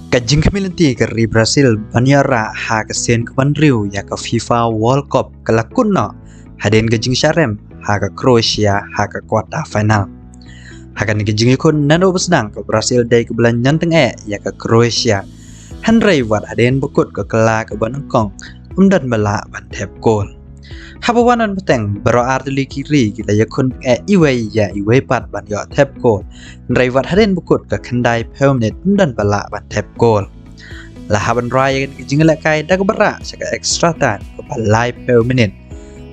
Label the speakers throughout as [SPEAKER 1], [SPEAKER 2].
[SPEAKER 1] Ka jing kamilanti ka ri Brazil banyara ha ka sen ka banriu ya ka FIFA World Cup ka lakun no haden ka jing Sharem ha ka Croatia ha ka quarter final. Ha ka ni ka jing ikon nano basnang ka Brazil day ka bulan nyanteng ya ka Croatia. Henry wat haden bukut ka kala ka banangkong umdan bala ban tep gol. Habawanan peteng baro artili kiri kita yakun iway ya iway pat ban yo tep gol. Raiwat haden bukut ka kendai pelmenit dan bala ban tep gol. Lahaban raya kan kijingal kai dak bara saka extra time ka balai pelmenit.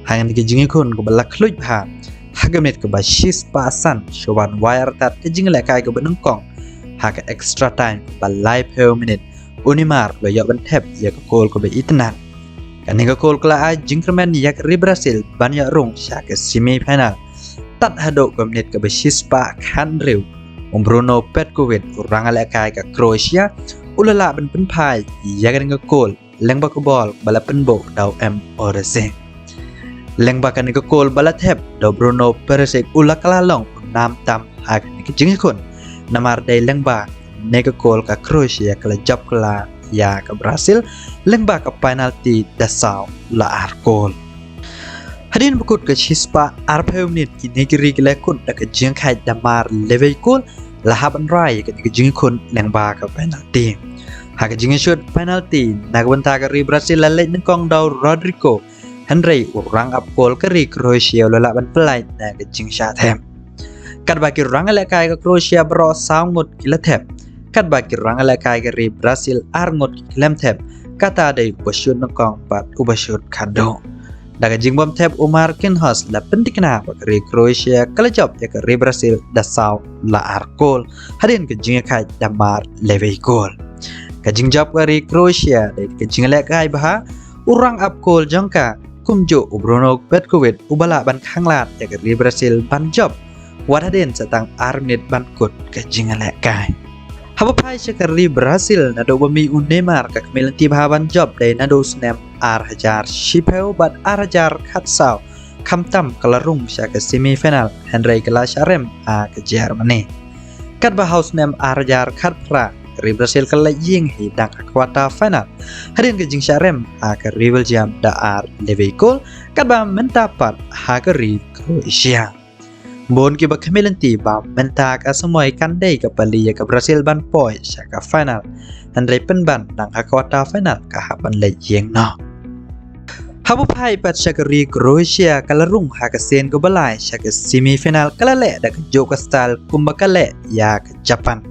[SPEAKER 1] Hangan kijingi kun ka bala kluj ha. Hagamet ka bashis pasan showan wire tat kijingal kai ka banungkong. Ha ka extra time ka balai pelmenit. Unimar lo yo ban tep ya ka gol ka be itnan. Kanika gol kala jingkerman yak ri Brazil banyak rung syak semi final. Tat hadok ke menit ke besispa kan riu. Bruno Petkovic orang alakai ke Croatia ulala ben penpai yak dengan gol lengba ke bol bala penbo dau Orese. Lengba kanika gol bala tep dau Bruno Perisic ulak lalong nam tam hak ni jingkun. Namar dai lengba nega gol ke Croatia kala jab kala ya ke Brazil lengba ke penalti dasau la gol. Hadin bukut ke chispa arpeu menit ki negeri ke lekun da ke jing khai damar level gol lahaban rai ke jing kun lengba ke penalti. Ha ke jing shoot penalti nagwanta ke ri Brazil lalet nengkong dau Rodrigo Henry orang up gol ke ri Croatia la ban pelai na ke jing shathem. Kad bagi orang alakai ke Croatia bro saungut kila tep. Kat bagi orang alakai ke Brazil arngot klem tep kata ada ubashut nongkong pat ubashut kado. Daga jingbom tep Umar Kinhos la pentikna ke Croatia kala job ya ke Brazil dasau la arkol hadin ke jinga kai damar leve gol. Ka jingjab ke Croatia dari ke jingale kai bah urang up gol jangka kumjo Bruno Petkovic ubala ban khanglat ya ke Brazil ban job wat hadin setang arnit ban kut ke jingale kai. Habapai sekali Brazil nado bami Neymar ka kamilanti bahaban job day nado snap arhajar shipeu bat arhajar katsau kamtam kelarung sya ke semifinal Henry kala Sharem ke Germany. Kat bahau snap arhajar katpra ke Brazil kala ying hidang ke quarter final. Hadin ke jing Sharem ke Belgium da ar levekol kat bah mentapat ke Croatia. Bon ki ba kamilanti ba mentak asamoy kandai ka pali ka Brazil ban poi sya ka final handai penban nang ka quarter final ka haban le yeng no. Habu pai pat sya ka ri Croatia kalarung ha ka sen ka balai sya ka semifinal kala le da ka jo ka style kumbakale ya ka Japan.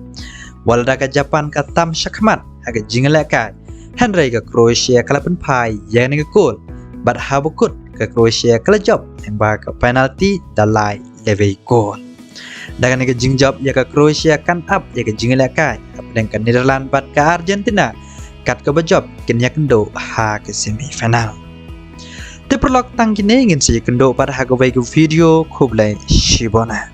[SPEAKER 1] Walda ka Japan ka tam syakmat ha ka jingale ka handai ka Croatia kala penpai yang ni ka gol bat habukut ka Croatia kala job yang ba ka penalti dalai leve gol. Dengan ni ke jingjab ya ke Croatia kan up ya ke jingala kai dan ke Netherlands bat ke Argentina kat ke bajob kenya kendo ha ke semifinal. Te perlok tang kini ingin saya kendo pada ha ke video kublai shibona.